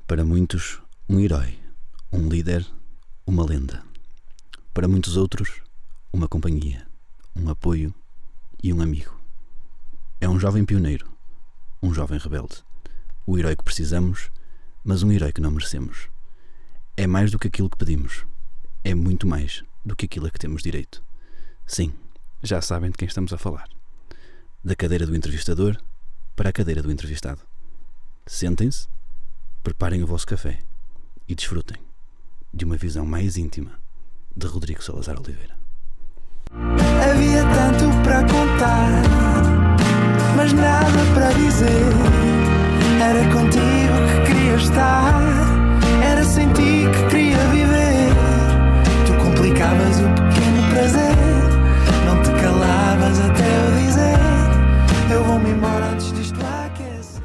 Para muitos, um herói, um líder, uma lenda. Para muitos outros, uma companhia, um apoio e um amigo. É um jovem pioneiro, um jovem rebelde. O herói que precisamos, mas um herói que não merecemos. É mais do que aquilo que pedimos. É muito mais do que aquilo a que temos direito. Sim, já sabem de quem estamos a falar. Da cadeira do entrevistador para a cadeira do entrevistado. Sentem-se, preparem o vosso café e desfrutem de uma visão mais íntima de Rodrigo Salazar Oliveira. Havia tanto para contar, mas nada para dizer. Era contigo que queria estar, era sem ti que queria viver. Tu complicavas o pequeno prazer, não te calavas até eu dizer: eu vou-me embora antes disto aquecer.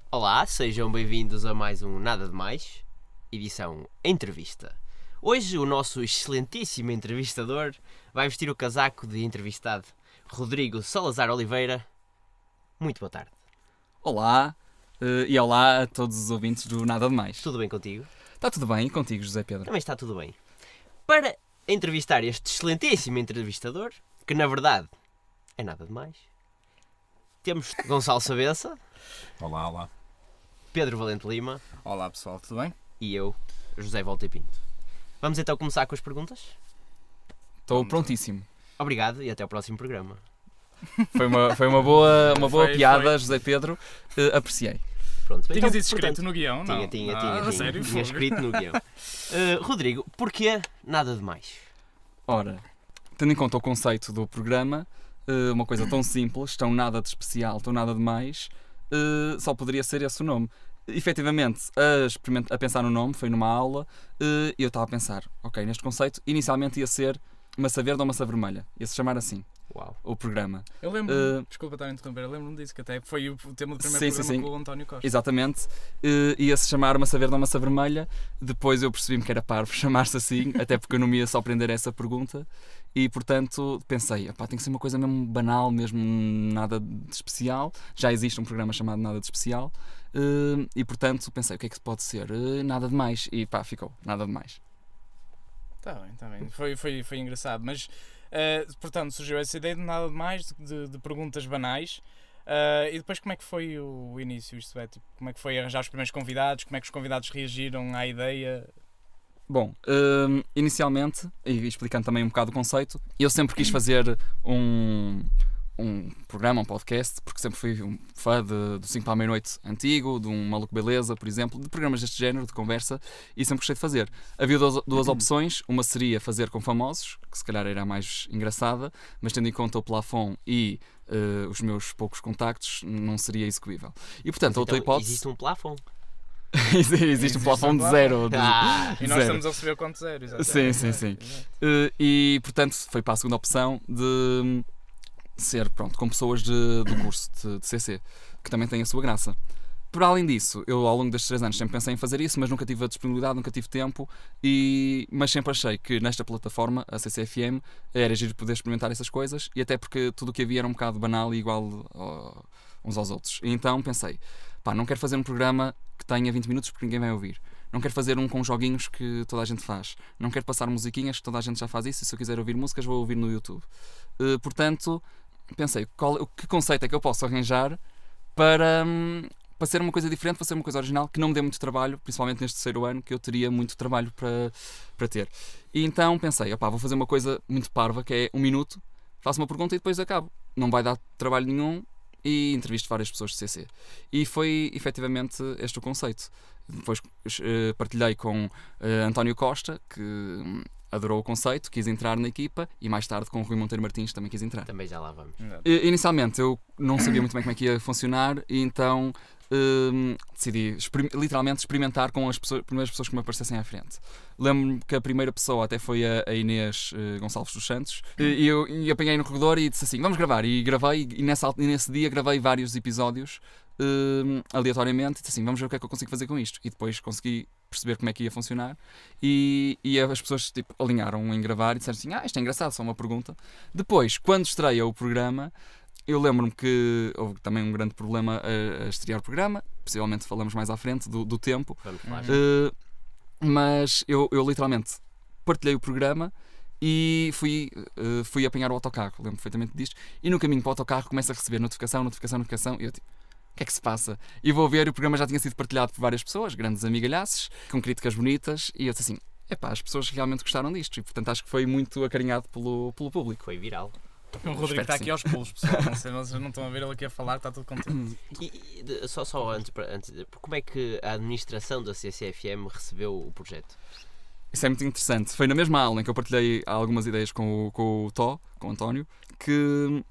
Olá, sejam bem-vindos a mais um Nada de Mais, edição Entrevista. Hoje o nosso excelentíssimo entrevistador vai vestir o casaco de entrevistado, Rodrigo Salazar Oliveira. Muito boa tarde. Olá, e olá a todos os ouvintes do Nada de Mais. Tudo bem contigo? Está tudo bem? E contigo, José Pedro? Também está tudo bem. Para entrevistar este excelentíssimo entrevistador, que na verdade é nada de mais, temos Gonçalo Sabença, Olá, olá. Pedro Valente Lima Olá pessoal, tudo bem? e eu, José Volta Pinto. Vamos então começar com as perguntas? Estou prontíssimo. Obrigado e até ao próximo programa. Foi uma boa Foi, piada, foi. José Pedro. Apreciei. Pronto, Tinhas então, isso escrito portanto, no guião, não? Tinha. Sério? Tinha escrito no guião. Rodrigo, porquê nada de mais? Ora, tendo em conta o conceito do programa, uma coisa tão simples, tão nada de especial, tão nada de mais, só poderia ser esse o nome. Efetivamente, a pensar no nome, foi numa aula, e eu estava a pensar, ok, neste conceito, inicialmente ia ser Maçã Verde ou Maçã Vermelha. Ia-se chamar assim, Uau. o programa. Eu lembro-me, desculpa estar a interromper, eu lembro-me disso, que até foi o tema do primeiro programa Sim. com o António Costa. Exatamente, ia-se chamar Maçã Verde ou Maçã Vermelha. Depois eu percebi-me que era parvo chamar-se assim, até porque eu não me ia só prender a essa pergunta. E portanto pensei, tem que ser uma coisa mesmo banal, mesmo nada de especial. Já existe um programa chamado Nada de Especial. E portanto pensei, o que é que pode ser? Nada de mais. E ficou, nada de mais. Está bem. Foi engraçado, mas portanto surgiu essa ideia de nada de mais, de perguntas banais. E depois como é que foi o início? Isto é, tipo, como é que foi arranjar os primeiros convidados? Como é que os convidados reagiram à ideia? Bom, inicialmente, e explicando também um bocado o conceito, eu sempre quis fazer um programa, um podcast, porque sempre fui um fã do 5 para a meia-noite antigo, de um Maluco Beleza, por exemplo, de programas deste género, de conversa, e sempre gostei de fazer. Havia duas opções, uma seria fazer com famosos, que se calhar era a mais engraçada, mas tendo em conta o plafond e os meus poucos contactos, não seria execuível. E portanto, a outra hipótese... Existe um plafond? existe um plafond de zero. E nós estamos a receber o conto zero, exatamente. Sim. E portanto foi para a segunda opção de ser, com pessoas do curso de CC, que também tem a sua graça. Por além disso, eu ao longo destes 3 anos sempre pensei em fazer isso, mas nunca tive a disponibilidade, nunca tive tempo, mas sempre achei que nesta plataforma, a CCFM, era giro poder experimentar essas coisas, e até porque tudo o que havia era um bocado banal e igual uns aos outros. E então pensei, não quero fazer um programa que tenha 20 minutos porque ninguém vai ouvir. Não quero fazer um com joguinhos que toda a gente faz. Não quero passar musiquinhas que toda a gente já faz isso, e se eu quiser ouvir músicas vou ouvir no YouTube. Portanto, pensei, que conceito é que eu posso arranjar para ser uma coisa diferente, para ser uma coisa original, que não me dê muito trabalho, principalmente neste 3º ano, que eu teria muito trabalho para ter. E então pensei, vou fazer uma coisa muito parva, que é 1 minuto, faço uma pergunta e depois acabo. Não vai dar trabalho nenhum, e entrevisto várias pessoas de CC. E foi efetivamente este o conceito. Depois partilhei com António Costa, que adorou o conceito, quis entrar na equipa, e mais tarde com o Rui Monteiro Martins também quis entrar. Também já lá vamos. Inicialmente eu não sabia muito bem como é que ia funcionar, e então decidi literalmente experimentar com as primeiras pessoas que me aparecessem à frente. Lembro-me que a primeira pessoa até foi a Inês Gonçalves dos Santos, e eu apanhei no corredor e disse assim, vamos gravar, e gravei, e nesse dia gravei vários episódios aleatoriamente, e disse assim, vamos ver o que é que eu consigo fazer com isto, e depois consegui perceber como é que ia funcionar, e as pessoas alinharam em gravar e disseram assim, isto é engraçado, só uma pergunta. Depois, quando estreia o programa, eu lembro-me que houve também um grande problema a estrear o programa, possivelmente falamos mais à frente do tempo. Vamos falar. Mas eu literalmente partilhei o programa e fui apanhar o autocarro, lembro perfeitamente disto, e no caminho para o autocarro começo a receber notificação, e eu tipo, o que é que se passa? E vou ver, e o programa já tinha sido partilhado por várias pessoas, grandes amigalhaços, com críticas bonitas, e eu disse assim, as pessoas realmente gostaram disto, e portanto acho que foi muito acarinhado pelo público. Foi viral. O Rodrigo está aqui aos pulos, pessoal. Não sei, vocês não estão a ver ele aqui a falar, está tudo contente. Só antes, como é que a administração da CCFM recebeu o projeto? Isso é muito interessante. Foi na mesma aula em que eu partilhei algumas ideias com o Tó, com o António, que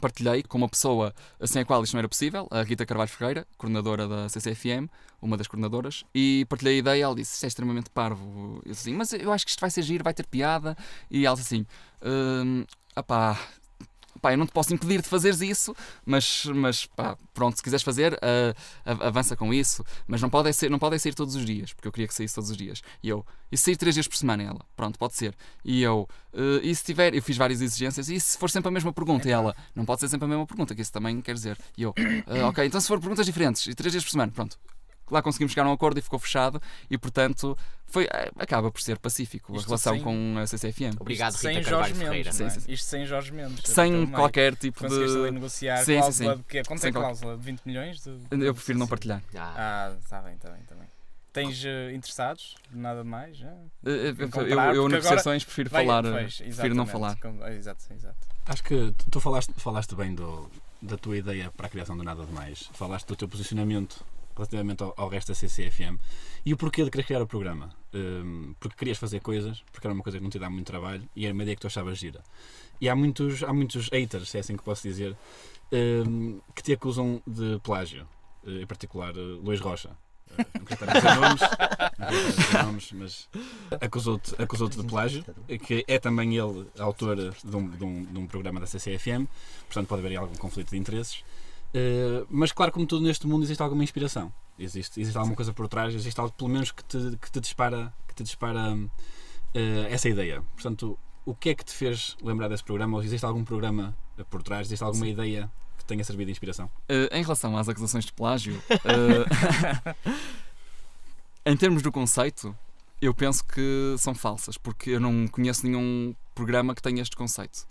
partilhei com uma pessoa sem a qual isto não era possível, a Rita Carvalho Ferreira, coordenadora da CCFM, uma das coordenadoras, e partilhei a ideia e ela disse, isto é extremamente parvo. Eu disse assim, mas eu acho que isto vai ser giro, vai ter piada. E ela disse assim, eu não te posso impedir de fazeres isso, mas pronto, se quiseres fazer, avança com isso, mas não pode sair todos os dias, porque eu queria que saísse todos os dias. E eu, e se sair 3 vezes por semana? Ela, pronto, pode ser. E eu, e se tiver, eu fiz várias exigências, e se for sempre a mesma pergunta? E ela, não pode ser sempre a mesma pergunta, que isso também quer dizer. E eu, ok, então se for perguntas diferentes, e 3 vezes por semana, pronto. Lá conseguimos chegar a um acordo e ficou fechado, e portanto acaba por ser pacífico Isto a relação sem- com a CCFM. Obrigado, Sem Rita Jorge Carvalho Ferreira. Mendes, não é? Sim. Isto sem Jorge Mendes. Sem Também. qualquer tipo Conseguiste ali de... negociar Sim, cláusula sim. de quê? Quanto Sem é qual- cláusula? De 20 milhões? Eu prefiro não partilhar. Está bem. Tens interessados? Nada mais? Eu comprar, porque negociações prefiro falar, Pois, prefiro não falar. Exato. Acho que tu falaste bem da tua ideia para a criação do Nada de Mais. Falaste do teu posicionamento relativamente ao resto da CCFM e o porquê de querer criar o programa. Porque querias fazer coisas, porque era uma coisa que não te dá muito trabalho e era uma ideia que tu achavas gira. E há muitos haters, se é assim que posso dizer, que te acusam de plágio. Em particular, Luís Rocha. Não quero estar a dizer nomes, mas acusou-te de plágio, que é também ele autor de um programa da CCFM, portanto pode haver aí algum conflito de interesses. Mas claro, como tudo neste mundo, existe alguma inspiração, existe alguma coisa por trás, existe algo pelo menos que te dispara essa ideia. Portanto, o que é que te fez lembrar desse programa? Ou existe algum programa por trás? Existe alguma ideia que tenha servido de inspiração? Em relação às acusações de plágio, em termos do conceito, eu penso que são falsas, porque eu não conheço nenhum programa que tenha este conceito.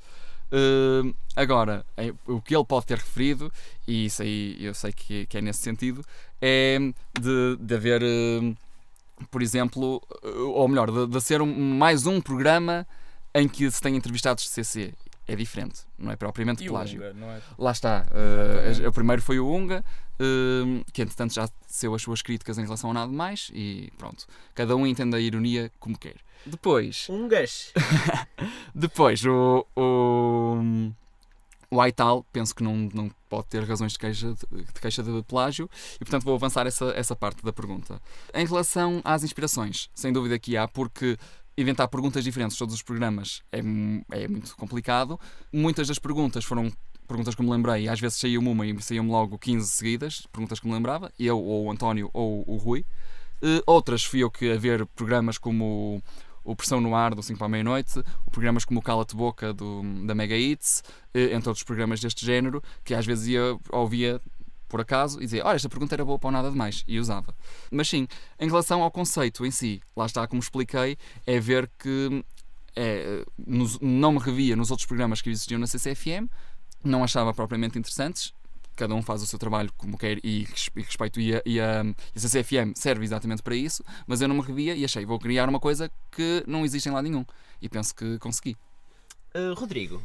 Agora, o que ele pode ter referido, e isso aí eu sei que é nesse sentido, é de haver, por exemplo, ou melhor, de ser mais um programa em que se tem entrevistados de CC. É diferente, não é propriamente E o plágio. Unga, não é? Lá está, o primeiro foi o Unga, que entretanto já teceu as suas críticas em relação a Nada de Mais, e pronto, cada um entende a ironia como quer. Depois o Aital, penso que não pode ter razões de queixa de plágio, e portanto vou avançar essa parte da pergunta. Em relação às inspirações, sem dúvida que há, porque inventar perguntas diferentes todos os programas é muito complicado. Muitas das perguntas foram perguntas que me lembrei, e às vezes saiu-me uma e saíam-me logo 15 seguidas, perguntas que me lembrava, eu ou o António ou o Rui. Outras fui eu que a ver programas como o Pressão no Ar, do 5 para a meia-noite, programas como o Cala-te Boca, da Mega Hits, entre outros programas deste género, que às vezes ouvia por acaso e dizia, olha, esta pergunta era boa para o Nada de Mais, e usava. Mas sim, em relação ao conceito em si, lá está, como expliquei, é ver que não me revia nos outros programas que existiam na CCFM, não achava propriamente interessantes. Cada um faz o seu trabalho como quer e respeito, e a CCFM serve exatamente para isso, mas eu não me revia e achei, vou criar uma coisa que não existe em lado nenhum, e penso que consegui. Rodrigo,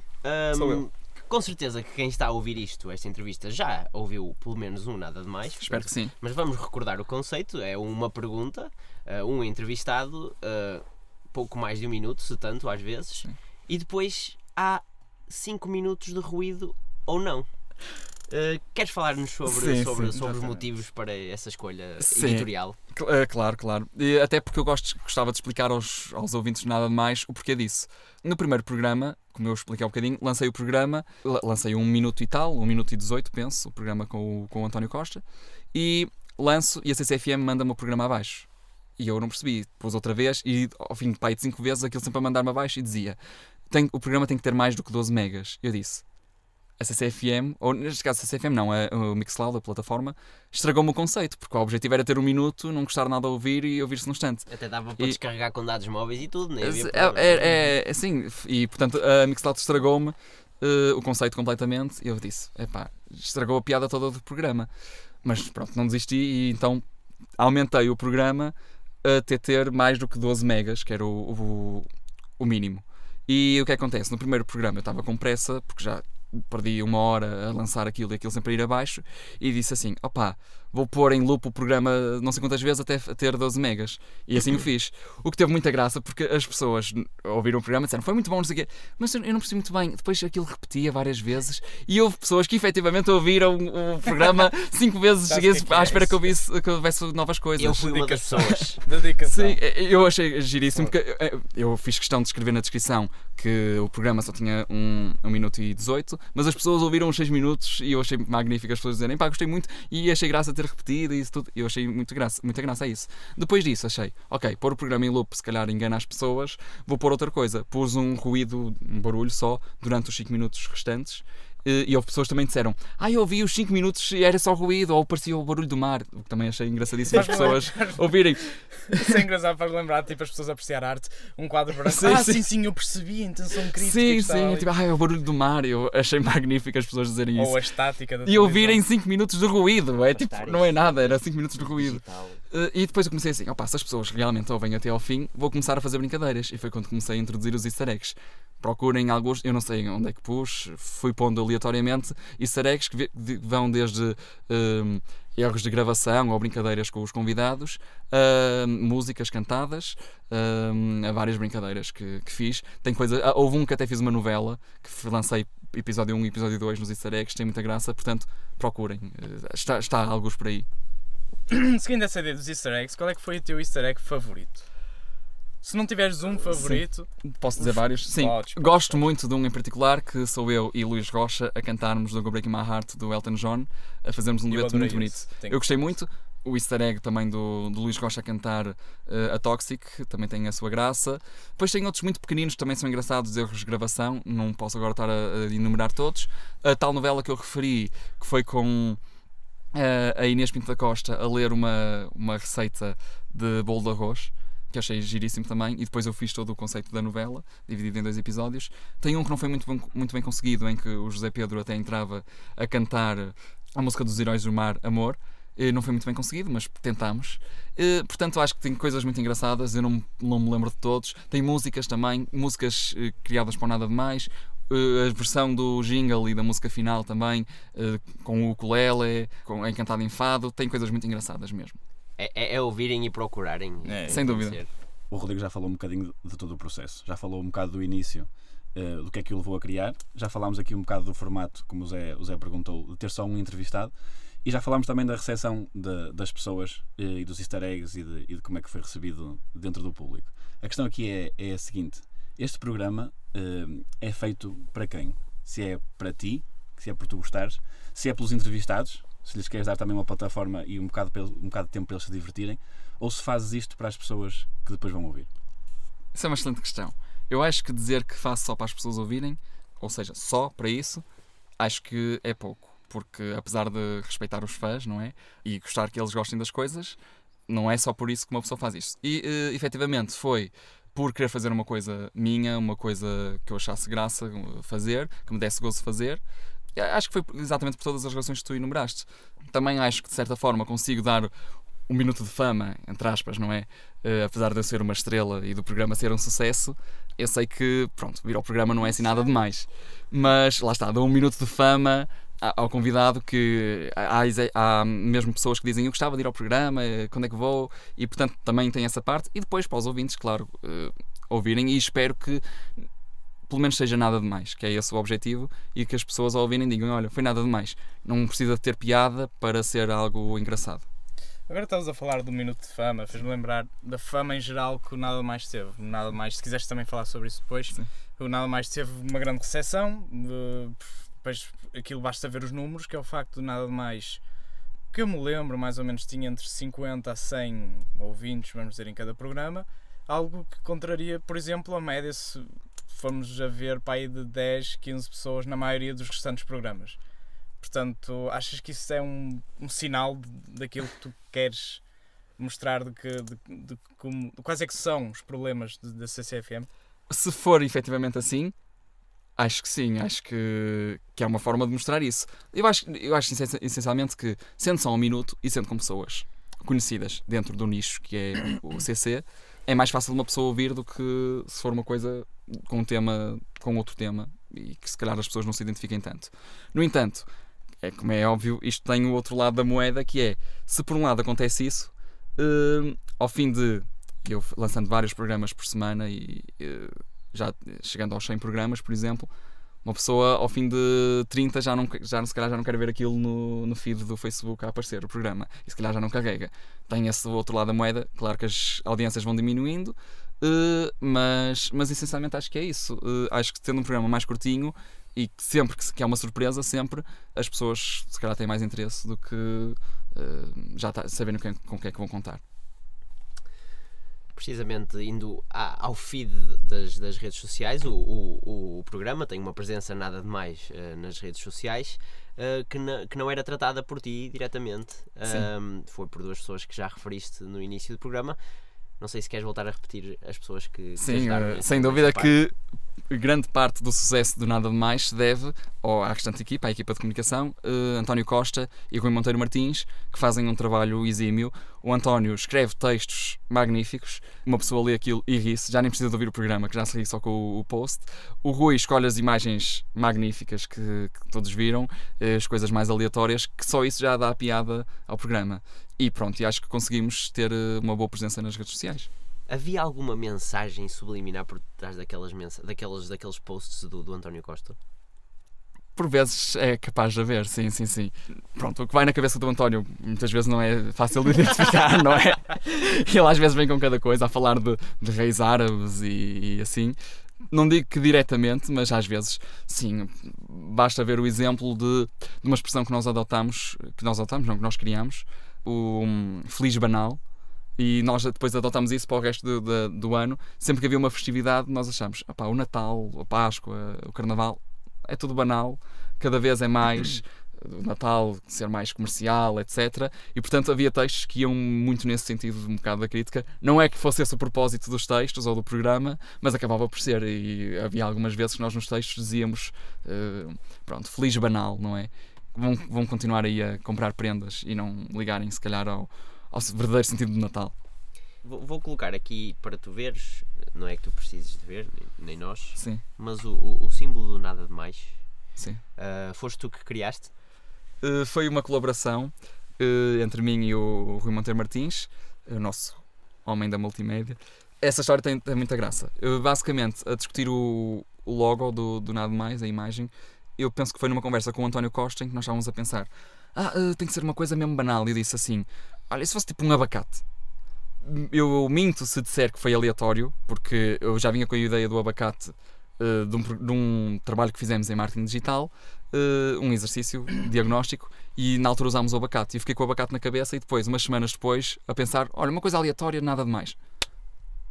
Sou eu. com certeza que quem está a ouvir esta entrevista, já ouviu pelo menos um Nada de Mais. Espero que sim. Mas vamos recordar o conceito, é uma pergunta, um entrevistado, pouco mais de 1 minuto, se tanto às vezes, Sim. E depois há 5 minutos de ruído ou não. Queres falar-nos sobre os motivos para essa escolha editorial? Claro. E até porque eu gostava de explicar aos ouvintes Nada de Mais o porquê disso. No primeiro programa, como eu expliquei há um bocadinho, lancei o programa, lancei 1 minuto e tal, 1 minuto e 18, penso, o programa com o António Costa, e lanço e a CCFM manda-me o programa abaixo. E eu não percebi, pôs outra vez, e ao fim de 5 vezes aquilo sempre a mandar-me abaixo e dizia, o programa tem que ter mais do que 12 megas. Eu disse, a CCFM, ou neste caso a CCFM não, o Mixcloud, a plataforma, estragou-me o conceito, porque o objetivo era ter 1 minuto, não gostar nada a ouvir e ouvir-se no instante. Até dava para descarregar com dados móveis e tudo, né? Assim, e portanto a Mixcloud estragou-me o conceito completamente e eu disse, estragou a piada toda do programa. Mas pronto, não desisti e então aumentei o programa até ter mais do que 12 megas, que era o mínimo. E o que acontece? No primeiro programa eu estava com pressa, porque já perdi 1 hora a lançar aquilo e aquilo sempre a ir abaixo, e disse assim, vou pôr em loop o programa não sei quantas vezes até ter 12 megas. E assim o fiz. O que teve muita graça, porque as pessoas ouviram o programa e disseram, foi muito bom, não sei o quê, mas eu não percebi muito bem. Depois aquilo repetia várias vezes e houve pessoas que efetivamente ouviram o programa 5 vezes seguidas à espera que eu houvesse novas coisas. Eu fui uma das pessoas. Dedicação. Sim, eu achei giríssimo, porque eu fiz questão de escrever na descrição que o programa só tinha 1 minuto e 18, mas as pessoas ouviram os 6 minutos e eu achei magnífico as pessoas dizerem, gostei muito e achei graça ter repetido e isso tudo. Eu achei muita graça a isso. Depois disso achei, pôr o programa em loop se calhar engana as pessoas, vou pôr outra coisa. Pus um ruído, um barulho só durante os 5 minutos restantes. E houve pessoas que também disseram, eu ouvi os 5 minutos e era só ruído, ou parecia o barulho do mar, o que também achei engraçadíssimo as pessoas ouvirem. Isso é engraçado para lembrar, tipo, as pessoas apreciar a arte, um quadro branco. Sim, eu percebi a intenção crítica. Sim, tipo, é o barulho do mar, eu achei magnífico as pessoas dizerem isso. Ou a estática da e ouvirem 5 minutos de ruído, não é nada, era 5 minutos de ruído. E depois eu comecei assim, se as pessoas realmente ouvem até ao fim, vou começar a fazer brincadeiras. E foi quando comecei a introduzir os easter eggs. Procurem alguns, eu não sei onde é que pus, fui pondo aleatoriamente easter eggs que vão desde erros de gravação ou brincadeiras com os convidados, músicas cantadas, a várias brincadeiras que fiz. Tem coisa, houve um que até fiz uma novela, que lancei episódio 1 e episódio 2 nos easter eggs, tem muita graça, portanto procurem, está alguns por aí. Seguindo essa ideia dos easter eggs, qual é que foi o teu easter egg favorito? Se não tiveres um favorito... Sim. Posso dizer vários? Sim, gosto muito de um em particular, que sou eu e Luís Rocha a cantarmos do Go Breaking My Heart do Elton John, a fazermos um dueto muito bonito. Eu gostei muito. O easter egg também do Luís Rocha a cantar a Toxic também tem a sua graça. Depois tem outros muito pequeninos que também são engraçados, erros de gravação, não posso agora estar a enumerar todos. A tal novela que eu referi, que foi com a Inês Pinto da Costa a ler uma receita de bolo de arroz, que achei giríssimo também, e depois eu fiz todo o conceito da novela, dividido em 2 episódios. Tem um que não foi muito bem conseguido, em que o José Pedro até entrava a cantar a música dos Heróis do Mar, Amor. Não foi muito bem conseguido, mas tentámos. Portanto, acho que tem coisas muito engraçadas, eu não me lembro de todos. Tem músicas também, músicas criadas por Nada de Mais. A versão do jingle e da música final também, com o ukulele, em cantado em fado, tem coisas muito engraçadas mesmo. É ouvirem e procurarem. Sem dúvida. O Rodrigo já falou um bocadinho de todo o processo, já falou um bocado do início, do que é que o levou a criar, já falámos aqui um bocado do formato, como o Zé perguntou, de ter só um entrevistado, e já falámos também da recepção das pessoas e dos easter eggs e de como é que foi recebido dentro do público. A questão aqui é a seguinte: este programa é feito para quem? Se é para ti, se é por tu gostares, se é pelos entrevistados, se lhes queres dar também uma plataforma e um bocado de tempo para eles se divertirem, ou se fazes isto para as pessoas que depois vão ouvir? Isso é uma excelente questão. Eu acho que dizer que faço só para as pessoas ouvirem, ou seja, só para isso, acho que é pouco. Porque apesar de respeitar os fãs, não é? E gostar que eles gostem das coisas, não é só por isso que uma pessoa faz isto. E efetivamente foi por querer fazer uma coisa minha, uma coisa que eu achasse graça fazer, que me desse gozo fazer. Acho que foi exatamente por todas as razões que tu enumeraste. Também acho que de certa forma consigo dar 1 minuto de fama, entre aspas, não é? Apesar de eu ser uma estrela e do programa ser um sucesso, eu sei que, vir ao programa não é assim nada demais. Mas lá está, dou 1 minuto de fama ao convidado, que há mesmo pessoas que dizem eu gostava de ir ao programa, quando é que vou, e portanto também tem essa parte. E depois para os ouvintes, claro, ouvirem, e espero que pelo menos seja nada demais, que é esse o objetivo, e que as pessoas ao ouvirem digam, olha, foi nada demais, não precisa de ter piada para ser algo engraçado. Agora estás a falar do minuto de fama, fez-me lembrar da fama em geral que o Nada Mais teve. O Nada Mais, se quiseres também falar sobre isso depois, sim. O Nada Mais teve uma grande recepção, depois aquilo basta ver os números, que é o facto do Nada Mais, que eu me lembro mais ou menos tinha entre 50 a 100 ouvintes, vamos dizer, em cada programa, algo que contraria, por exemplo, a média, fomos a ver para aí de 10, 15 pessoas na maioria dos restantes programas. Portanto, achas que isso é um sinal daquilo que tu queres mostrar, de quais é que são os problemas da CCFM? Se for efetivamente assim, acho que sim, acho que é uma forma de mostrar isso. Eu acho essencialmente que, sendo só um minuto e sendo com pessoas conhecidas dentro do nicho que é o CC, é mais fácil uma pessoa ouvir do que se for uma coisa com outro tema, e que se calhar as pessoas não se identifiquem tanto. No entanto, como é óbvio, isto tem o outro lado da moeda, que é, se por um lado acontece isso, ao fim de eu lançando vários programas por semana e já chegando aos 100 programas, por exemplo, uma pessoa ao fim de 30 se calhar já não quer ver aquilo no feed do Facebook a aparecer o programa, e se calhar já não carrega. Tem esse outro lado da moeda. Claro que as audiências vão diminuindo, mas essencialmente acho que é isso. Acho que tendo um programa mais curtinho e que sempre que é uma surpresa, sempre as pessoas se calhar têm mais interesse do que já sabendo com o que é que vão contar. Precisamente indo ao feed das redes sociais, o programa tem uma presença nada de mais nas redes sociais, que não era tratada por ti diretamente. Foi por duas pessoas que já referiste no início do programa. Não sei se queres voltar a repetir as pessoas que sim, sem dúvida que grande parte do sucesso do Nada de Mais se deve à restante equipa, à equipa de comunicação, António Costa e Rui Monteiro Martins, que fazem um trabalho exímio. O António escreve textos magníficos, uma pessoa lê aquilo e ri-se, já nem precisa de ouvir o programa, que já se ri só com o post. O Rui escolhe as imagens magníficas que todos viram, as coisas mais aleatórias, que só isso já dá a piada ao programa. E pronto, e acho que conseguimos ter uma boa presença nas redes sociais. Havia alguma mensagem subliminar por trás daqueles posts do António Costa? Por vezes é capaz de haver, sim. Pronto, o que vai na cabeça do António muitas vezes não é fácil de identificar, não é? Ele às vezes vem com cada coisa, a falar de reis árabes e assim. Não digo que diretamente, mas às vezes, sim. Basta ver o exemplo de uma expressão que nós nós criamos, o Feliz Banal. E nós depois adotámos isso para o resto do ano. Sempre que havia uma festividade, nós achamos o Natal, a Páscoa, o Carnaval, é tudo banal, cada vez é mais o Natal ser mais comercial, etc. E portanto havia textos que iam muito nesse sentido, um bocado da crítica. Não é que fosse esse o propósito dos textos ou do programa, mas acabava por ser. E havia algumas vezes que nós nos textos dizíamos feliz banal, não é? Vão continuar aí a comprar prendas e não ligarem se calhar ao verdadeiro sentido do Natal. Vou colocar aqui para tu veres, não é que tu precises de ver, nem nós. Sim. Mas o símbolo do Nada de Mais, sim. Foste tu que criaste? Foi uma colaboração entre mim e o Rui Monteiro Martins, o nosso homem da multimédia. Essa história tem muita graça. Basicamente, a discutir o logo do Nada de Mais, a imagem, eu penso que foi numa conversa com o António Costa em que nós estávamos a pensar tem que ser uma coisa mesmo banal. E eu disse assim, olha, se fosse tipo um abacate. Eu minto se disser que foi aleatório, porque eu já vinha com a ideia do abacate de um trabalho que fizemos em marketing digital, um exercício diagnóstico, e na altura usámos o abacate. E fiquei com o abacate na cabeça e depois, umas semanas depois, a pensar, olha, uma coisa aleatória, nada de mais.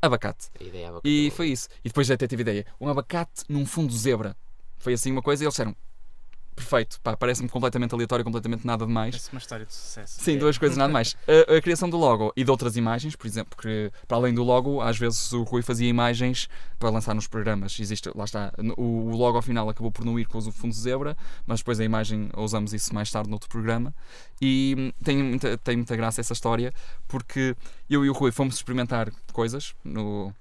Abacate. A ideia é abacate. E foi isso. E depois até tive ideia, um abacate num fundo zebra. Foi assim uma coisa e eles disseram, perfeito, parece-me completamente aleatório, completamente nada de mais. Parece uma história de sucesso. Sim, duas coisas, nada mais. A criação do logo e de outras imagens, por exemplo, porque para além do logo, às vezes o Rui fazia imagens para lançar nos programas. Lá está, o logo ao final acabou por não ir com o fundo zebra, mas depois a imagem usamos isso mais tarde noutro programa. E tem muita graça essa história, porque eu e o Rui fomos experimentar coisas no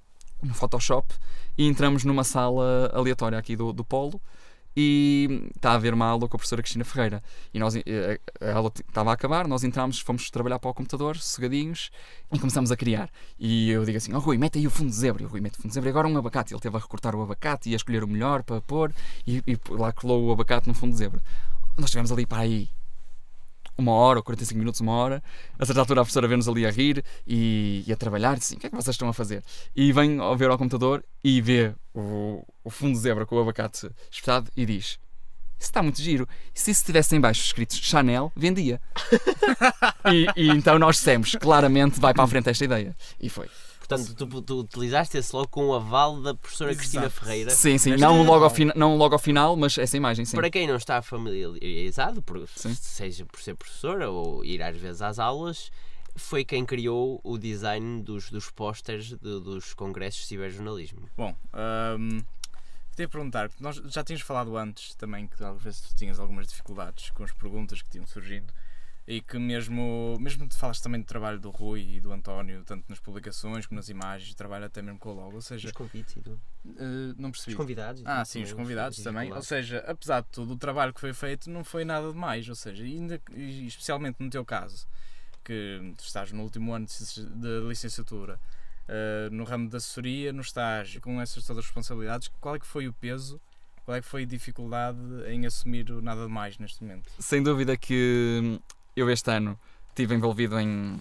Photoshop e entramos numa sala aleatória aqui do Polo. E está a haver uma aula com a professora Cristina Ferreira e a aula estava a acabar, nós entramos, fomos trabalhar para o computador, sossegadinhos, e começamos a criar. E eu digo assim, Rui, mete aí o fundo de zebra. E o Rui mete o fundo de zebra e agora um abacate. Ele teve a recortar o abacate e a escolher o melhor para pôr, e lá colou o abacate no fundo de zebra. Nós estivemos ali para aí 1 hora ou 45 minutos, 1 hora. A certa altura a professora vê-nos ali a rir e a trabalhar, disse assim, o que é que vocês estão a fazer? E vem a ver ao computador e vê o fundo de zebra com o abacate espetado e diz, isso está muito giro, e se estivesse em baixo escrito Chanel, vendia. e então nós dissemos, claramente vai para a frente esta ideia. E foi. Portanto, tu utilizaste esse logo com o aval da professora Exato. Cristina Ferreira. Sim, não logo ao final, mas essa imagem, sim. Para quem não está familiarizado, Sim. seja por ser professora ou ir às vezes às aulas, foi quem criou o design dos pósteres dos congressos de ciberjornalismo. Bom, queria perguntar, nós já tínhamos falado antes também que às vezes tu tinhas algumas dificuldades com as perguntas que tinham surgido e que mesmo tu falaste também do trabalho do Rui e do António, tanto nas publicações como nas imagens, trabalho até mesmo com o logo, ou seja... Os convites e tudo. Não percebi. Os convidados. Sim, os convidados também. Ou seja, apesar de tudo, o trabalho que foi feito não foi nada demais. Ou seja, e especialmente no teu caso, que tu estás no último ano de licenciatura, no ramo da assessoria, no estágio, com essas todas as responsabilidades, qual é que foi o peso, qual é que foi a dificuldade em assumir o nada demais neste momento? Sem dúvida que eu este ano estive envolvido em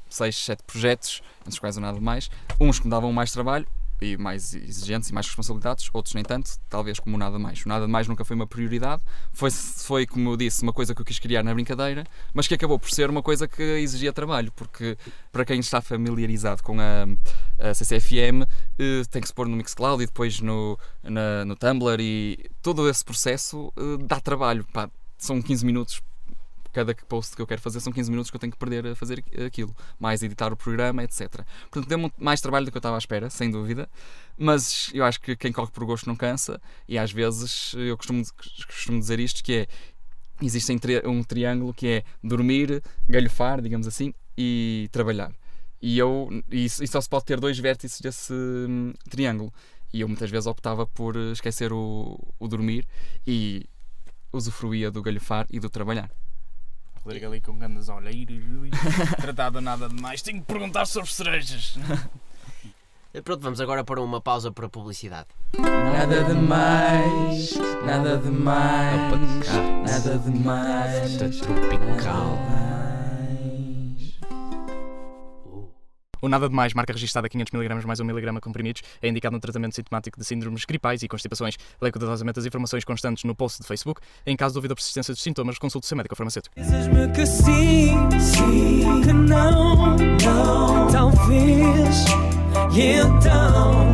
6, 7 projetos, entre os quais o nada mais. Uns que me davam mais trabalho e mais exigentes e mais responsabilidades, outros nem tanto, talvez como o nada mais. O nada mais nunca foi uma prioridade, foi como eu disse, uma coisa que eu quis criar na brincadeira, mas que acabou por ser uma coisa que exigia trabalho, porque para quem está familiarizado com a CCFM, tem que se pôr no Mixcloud e depois no Tumblr, e todo esse processo dá trabalho. Pá, são 15 minutos. Cada post que eu quero fazer são 15 minutos que eu tenho que perder a fazer aquilo, mais editar o programa, etc. Portanto, deu-me mais trabalho do que eu estava à espera, sem dúvida, mas eu acho que quem corre por gosto não cansa, e às vezes eu costumo dizer isto, que é, existe um triângulo que é dormir, galhofar, digamos assim, e trabalhar. E só se pode ter 2 vértices desse triângulo, e eu muitas vezes optava por esquecer o dormir e usufruía do galhofar e do trabalhar. Rodrigo ali com grandes olheiros, tratado nada demais, tenho que perguntar sobre cerejas. Pronto, vamos agora para uma pausa para publicidade. Nada demais, nada demais, nada demais, Tropical. O nada demais, marca registada a 500mg mais 1mg comprimidos, é indicado no tratamento sintomático de síndromes gripais e constipações. Leia cuidadosamente as informações constantes no post de Facebook. Em caso de dúvida ou persistência dos sintomas, consulte o seu médico ou farmacêutico. Dizes-me que sim, sim, que não, não, talvez, e então